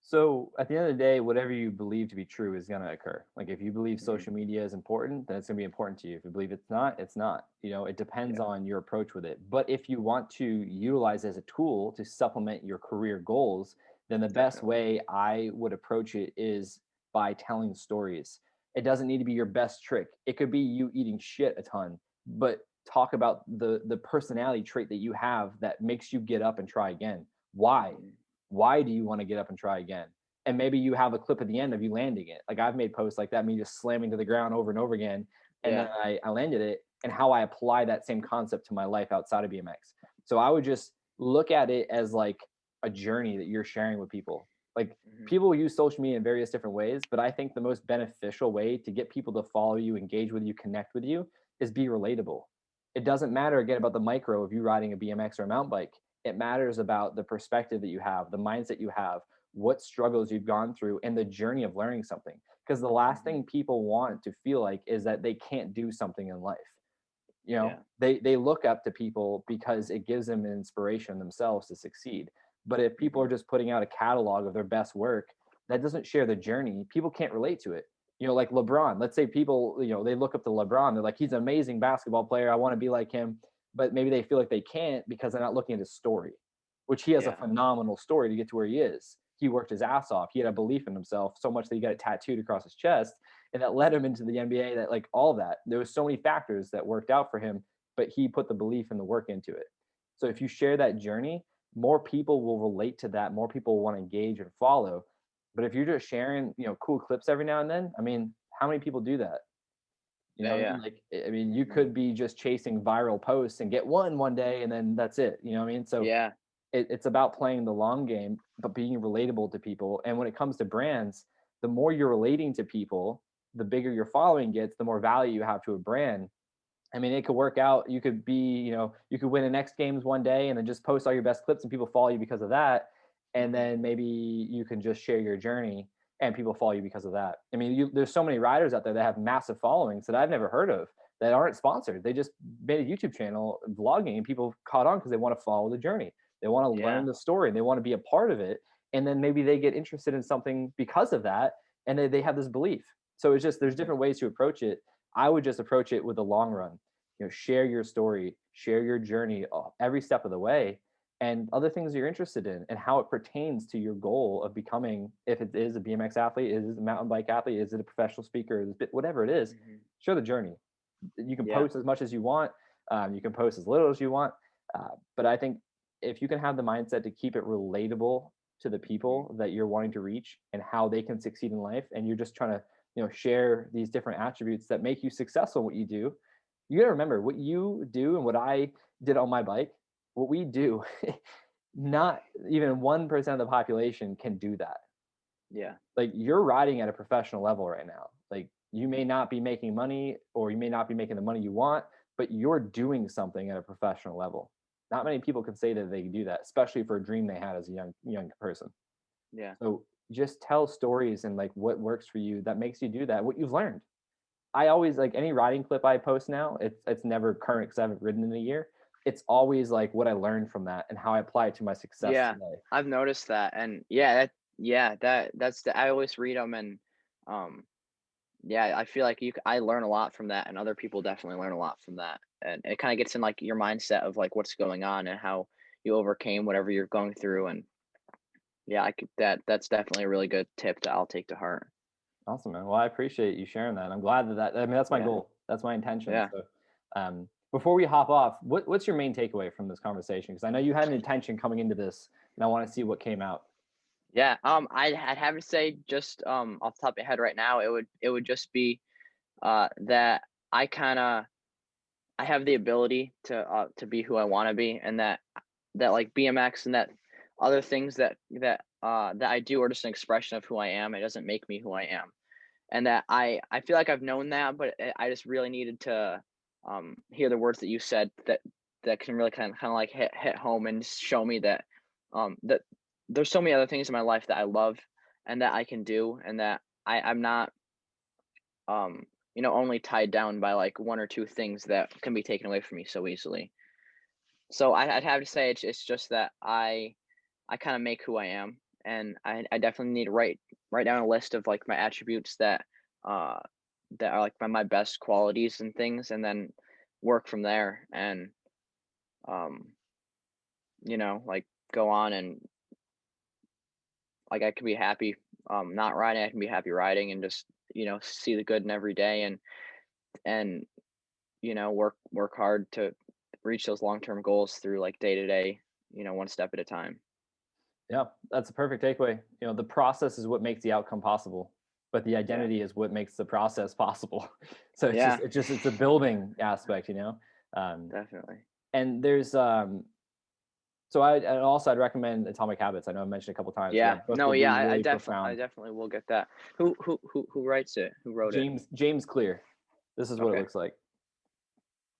So at the end of the day, whatever you believe to be true is going to occur. Like if you believe Hmm. social media is important, then it's going to be important to you. If you believe it's not, it's not. It depends Yeah. on your approach with it. But if you want to utilize it as a tool to supplement your career goals, then the best Definitely. way I would approach it is by telling stories. It doesn't need to be your best trick. It could be you eating shit a ton, but talk about the personality trait that you have that makes you get up and try again. Why? Hmm. Why do you want to get up and try again? And maybe you have a clip at the end of you landing it. Like I've made posts like that, me just slamming to the ground over and over again. And then Yeah. I landed it, and how I apply that same concept to my life outside of BMX. So I would just look at it as like a journey that you're sharing with people. Like, Mhm. people use social media in various different ways, but I think the most beneficial way to get people to follow you, engage with you, connect with you is be relatable. It doesn't matter again about the micro of you riding a BMX or a mountain bike. It matters about the perspective that you have, the mindset you have, what struggles you've gone through, and the journey of learning something. Because the last Mhm. thing people want to feel like is that they can't do something in life. You know, Yeah. they look up to people because it gives them an inspiration themselves to succeed. But if people Mhm. are just putting out a catalog of their best work that doesn't share the journey, people can't relate to it. You know, like LeBron, let's say people, you know, they look up to LeBron, they're like, he's an amazing basketball player, I want to be like him. But maybe they feel like they can't because they're not looking at his story, which he has a Yeah. phenomenal story to get to where he is. He worked his ass off. He had a belief in himself so much that he got it tattooed across his chest, and that led him into the NBA. That, like, all that, there was so many factors that worked out for him, but he put the belief and the work into it. So if you share that journey, more people will relate to that. More people will want to engage and follow. But if you're just sharing, you know, cool clips every now and then, I mean, how many people do that? You Yeah. know what I Yeah. mean? Like, I mean, you Mhm. could be just chasing viral posts and get one day, and then that's it. You know what I mean? So Yeah. it's about playing the long game, but being relatable to people. And when it comes to brands, the more you're relating to people, the bigger your following gets, the more value you have to a brand. I mean, it could work out. You could be, you know, you could win an X Games one day and then just post all your best clips and people follow you because of that. And Mhm. then maybe you can just share your journey and people follow you because of that. I mean, there's so many riders out there that have massive followings that I've never heard of that aren't sponsored. They just made a YouTube channel vlogging and people caught on because they want to follow the journey. They want to learn Yeah. the story and they want to be a part of it. And then maybe they get interested in something because of that. And they have this belief. So it's just, there's Mhm. different ways to approach it. I would just approach it with the long run. You know, share your story, share your journey every step of the way, and other things you're interested in and how it pertains to your goal of becoming, if it is a BMX athlete, is it a mountain bike athlete, is it a professional speaker, whatever it is. Mhm. Share the journey. You can Yeah. post as much as you want, you can post as little as you want, but I think if you can have the mindset to keep it relatable to the Mhm. people that you're wanting to reach and how they can succeed in life, and you're just trying to, you know, share these different attributes that make you successful in what you do. You got to remember what you do and what I did on my bike, what we do. Not even 1% of the population can do that. Yeah. Like, you're riding at a professional level right now. Like, you may Mhm. not be making money or you may not be making the money you want, but you're doing something at a professional level. Not many people can say that they can do that, especially for a dream they had as a young person. Yeah. So just tell stories and like what works for you that makes you do that, what you've learned. I always, like, any riding clip I post now, it's never current because I haven't ridden in a year. It's always like what I learned from that and how I apply it to my success Yeah. today. I've noticed that, and yeah, that's the I always read them, and um yeah, I feel like I learn a lot from that, and other people definitely learn a lot from that, and it kind of gets in like your mindset of like what's going on and how you overcame whatever you're going through, and yeah, I could that's definitely a really good tip that I'll take to heart. Awesome, man. Well, I appreciate you sharing that. I'm glad I mean, that's my Yeah. goal. That's my intention. Yeah. So, before we hop off, what's your main takeaway from this conversation? Because I know you had an intention coming into this, and I want to see what came out. Yeah, I'd have to say just off the top of my head right now, it would just be that I kind of I have the ability to be who I want to be, and that like BMX and that other things that I do are just an expression of who I am. It doesn't make me who I am, and that I feel like I've known that, but I just really needed to hear the words that you said that can really kind of like hit home and show me that there's so many other things in my life that I love and that I can do, and that I'm not um only tied down by like one or two things that can be taken away from me so easily. So I'd have to say it's just that I kind of make who I am, and I definitely need to write down a list of like my attributes uh that are like my best qualities and things, and then work from there, and um like go on, and like I can be happy not riding, I can be happy riding, and just see the good in every day, and work hard to reach those long-term goals through like day to day, one step at a time. Yeah, that's a perfect takeaway. You know, the process is what makes the outcome possible, but the Yeah. identity is what makes the process possible. So Yeah. it's a building aspect, you know. Um, Definitely. and there's So I'd recommend Atomic Habits. I know I mentioned a couple times. Yeah. That book No, would be yeah, really I profound. definitely will get that. Who writes it? Who wrote it? James Clear. This is what it Okay. looks like.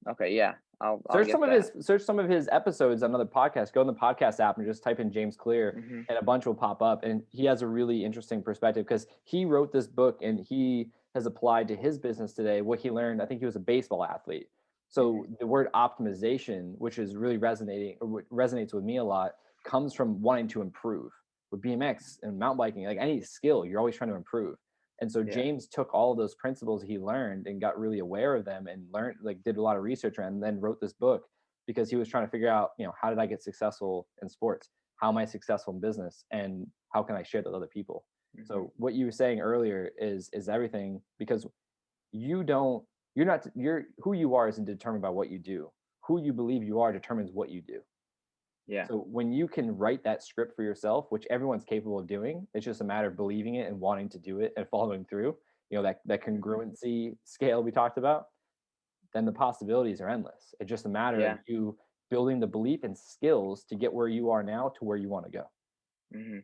Okay, yeah. I'll get that. Search some of his episodes on other podcasts. Go in the podcast app and just type in James Clear, Mhm. and a bunch will pop up. And he has a really interesting perspective because he wrote this book and he has applied to his business today what he learned. I think he was a baseball athlete. So Mhm. the word optimization, which is really resonating or what resonates with me a lot, comes from wanting to improve. With BMX and mountain biking, like any skill, you're always trying to improve. And so Yeah. James took all of those principles he learned and got really aware of them and learned, like did a lot of research around, and then wrote this book because he was trying to figure out, how did I get successful in sports? How am I successful in business? And how can I share that with other people? Mhm. So what you were saying earlier is everything, because you don't you're who you are isn't determined by what you do. Who you believe you are determines what you do. Yeah. So when you can write that script for yourself, which everyone's capable of doing, it's just a matter of believing it and wanting to do it and following through. That Mhm. congruency scale we talked about, then the possibilities are endless. It's just a matter of Yeah. you building the belief and skills to get where you are now to where you want to go. Mhm.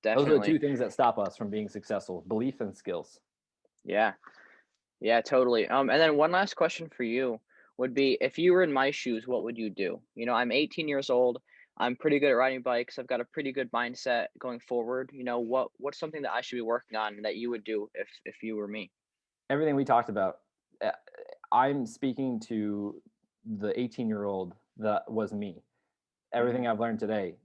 Those are the two Definitely. things that stop us from being successful: belief and skills. Yeah. Yeah, totally. And then one last question for you would be, if you were in my shoes, what would you do? I'm 18 years old. I'm pretty good at riding bikes. I've got a pretty good mindset going forward. What's something that I should be working on that you would do if you were me? Everything we talked about, uh, I'm speaking to the 18-year-old that was me. Everything Mhm. I've learned today,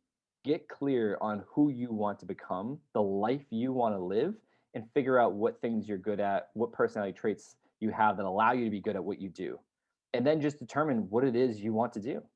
get clear on who you want to become, the life you want to live, and figure out what things you're good at, what personality traits you have that allow you to be good at what you do. And then just determine what it is you want to do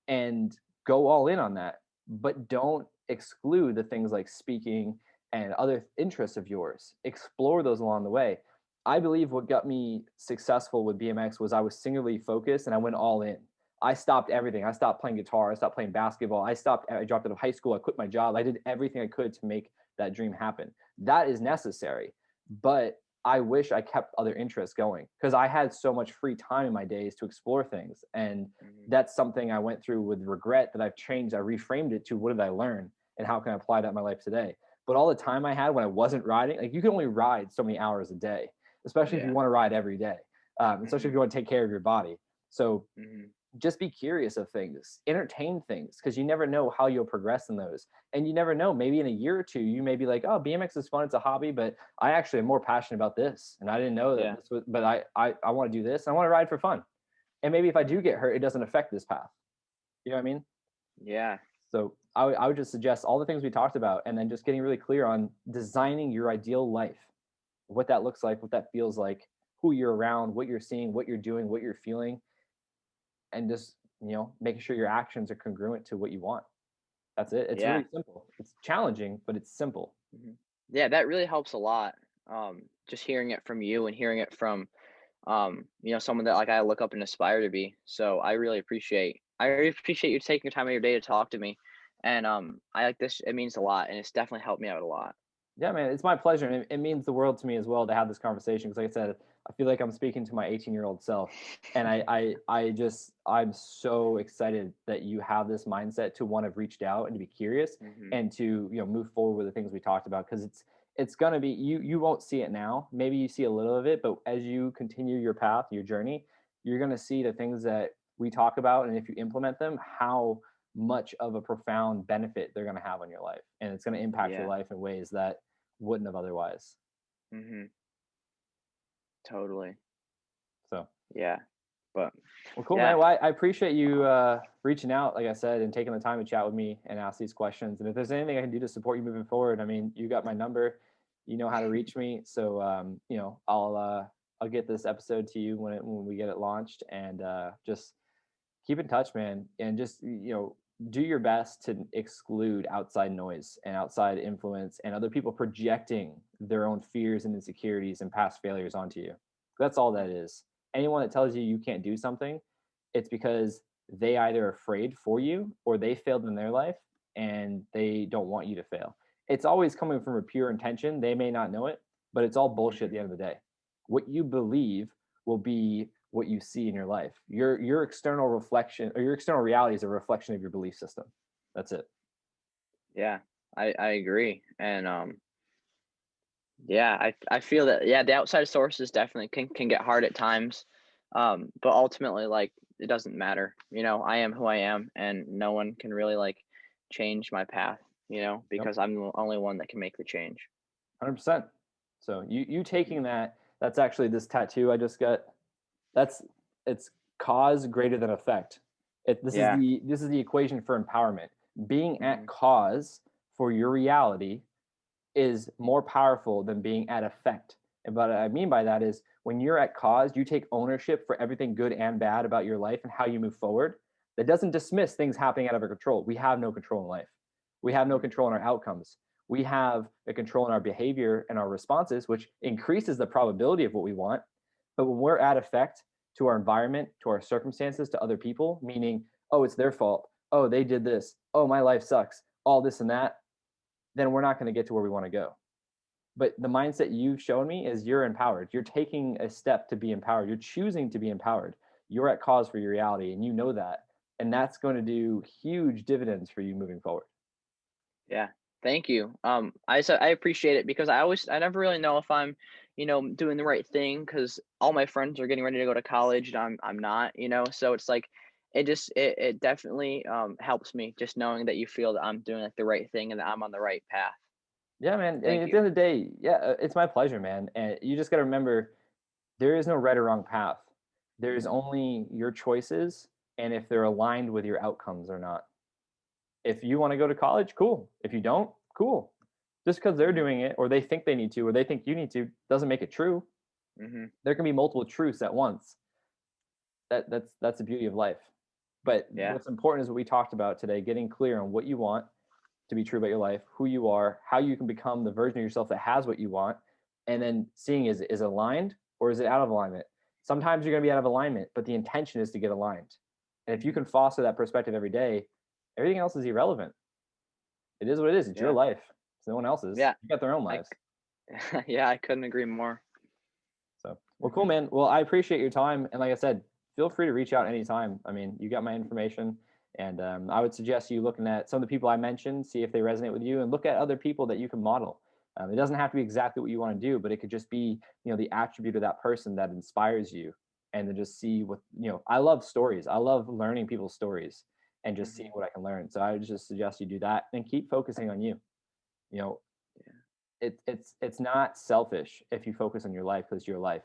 and go all in on that. But don't exclude the things like speaking and other interests of yours. Explore those along the way. I believe what got me successful with BMX was I was singularly focused and I went all in. I stopped everything. I stopped playing guitar. I stopped playing basketball. I dropped out of high school. I quit my job. I did everything I could to make that dream happen. That is necessary. But I wish I kept other interests going because I had so much free time in my days to explore things. And Mhm. that's something I went through with regret that I've changed. I reframed it to what did I learn and how can I apply that in my life today? But all the time I had when I wasn't riding, like you can only ride so many hours a day, especially if you Yeah. want to ride every day, especially if Mhm. you want to take care of your body. So Mhm. just be curious of things, entertain things, because you never know how you'll progress in those. And you never know, maybe in a year or two, you may be like, oh, BMX is fun. It's a hobby, but I actually am more passionate about this. And I didn't know that Yeah. this was, but I want to do this. And I want to ride for fun. And maybe if I do Mhm. get hurt, it doesn't affect this path. You know what I mean? Yeah. So I would just suggest all the things we talked about and then just getting really clear on designing your ideal life, what that looks like, what that feels like, who you're around, what you're seeing, what you're doing, what you're feeling, and just, making sure your actions are congruent to what you want. That's it. It's Yeah. really simple. It's challenging, but it's simple. Mhm. Yeah, that really helps a lot. Just hearing it from you and hearing it from someone that like I look up and aspire to be. So I really appreciate you taking the time of your day to talk to me. And I like this. It means a lot, and it's definitely helped me out a lot. Yeah, man, it's my pleasure. And it means the world to me as well to have this conversation. Because like I said, I feel like I'm speaking to my 18-year-old self. And I'm so excited that you have this mindset to want to have reached out and to be curious Hmm. and to, move forward with the things we talked about. Because it's gonna be, you won't see it now. Maybe you see a little of it, but as you continue your path, your journey, you're gonna see the things that we talk about. And if you implement them, how much of a profound benefit they're going to have on your life, and it's going to impact your Yeah. life in ways that wouldn't have otherwise. Hmm. Totally. So, Yeah. But well, cool, yeah. man. Well, I appreciate you reaching out, like I said, and taking the time to chat with me and ask these questions. And if there's anything I can do to support you moving forward, I mean, you got my number, you know how to reach me. So, I'll get this episode to you when we get it launched, and just keep in touch, man, and just do your best to exclude outside noise and outside influence and other people projecting their own fears and insecurities and past failures onto you. That's all that is. Anyone that tells you you can't do something, it's because they either are afraid for you or they failed in their life and they don't want you to fail. It's always coming from a pure intention. They may not know it, but it's all bullshit at Hmm. the end of the day. What you believe will be what you see in your life. Your external reflection or your external reality is a reflection of your belief system. That's it. Yeah, I agree, and yeah, I feel that yeah, the outside sources definitely can get hard at times, but ultimately, like, it doesn't matter, I am who I am, and no one can really, like, change my path, Yep. because I'm the only one that can make the change. 100%. So you Mhm. taking that, that's actually this tattoo I just got. That's it's cause greater than effect. Yeah. This is the equation for empowerment. Being at Mhm. cause for your reality is more powerful than being at effect. And what I mean by that is when you're at cause, you take ownership for everything good and bad about your life and how you move forward. That doesn't dismiss things happening out of our control. We have no control in life. We have no Mhm. control in our outcomes. We have a control in our behavior and our responses, which increases the probability of what we want. But when we're at effect to our environment, to our circumstances, to other people, meaning, oh, it's their fault. Oh, they did this. Oh, my life sucks. All this and that, then we're not going to get to where we want to go. But the mindset you've shown me is you're empowered. You're taking a step to be empowered. You're choosing to be empowered. You're at cause for your reality, and you know that. And that's going to do huge dividends for you moving forward. Yeah. Thank you. I appreciate it because I never really know if I'm, doing the right thing because all my friends are getting ready to go to college and I'm not, so it's like it definitely helps me just knowing that you feel that I'm doing like the right thing and that I'm on the right path. Yeah, man. I mean, Thank at the you. end of the day, yeah, it's my pleasure, man. And you just got to remember there is no right or wrong path. There's Hmm. only your choices and if they're aligned with your outcomes or not. If you want to go to college, cool. If you don't, cool. Just because they're Hmm. doing it or they think they need to or they think you need to doesn't make it true. Hmm. There can be multiple truths at once. That's the beauty of life. But Yeah. what's important is what we talked about today, getting clear on what you want to be true about your life, who you are, how you can become the version of yourself that has what you want, and then seeing is it aligned or is it out of alignment? Sometimes you're going to be out of alignment, but the intention is to get aligned. And if you Hmm. can foster that perspective every day, everything else is irrelevant. It is what it is. It's your Yeah. life. It's no one else's. Yeah. You got their own I lives. yeah, I couldn't agree more. So, well, cool, Hmm. man. Well, I appreciate your time. And like I said, feel free to reach out anytime. I mean, you got my information. And I would suggest you looking at some of the people I mentioned, see if they resonate with you, and look at other people that you can model. It doesn't have to be exactly what you want to do, but it could just be, the attribute of that person that inspires you. And then just see what, I love stories. I love learning people's stories and just seeing Hmm. what I can learn. So I would just suggest you do that and keep focusing on you. You know, Yeah. it's not selfish if you focus on your life because it's your life.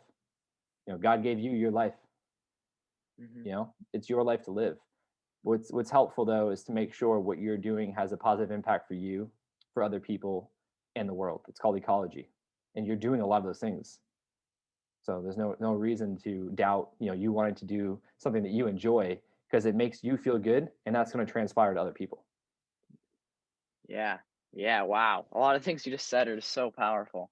God gave you your life. Hmm. It's your life to live. What's helpful though is to make sure what you're doing has a positive impact for you, for other people, and the world. It's called ecology, and you're doing a lot of those things. So there's no reason to doubt you wanting to do something that you enjoy because it makes you feel good, and that's going to transpire to other people. Yeah. Yeah. Wow. A lot of things you just said are just so powerful.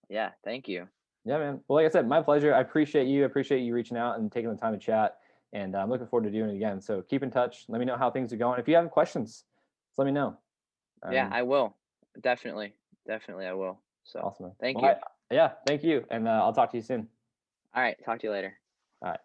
Yeah. Thank you. Yeah, man. Well, like I said, my pleasure. I appreciate you. I appreciate you reaching out and taking the time to chat. And I'm looking forward to doing it again. So keep in touch. Let me know how things are going. If you have questions, just let me know. Yeah, Um, I will. Definitely. Definitely I will. So, awesome. Man. thank Well, you. yeah, thank you. And I'll talk to you soon. All right, talk to you later. All right.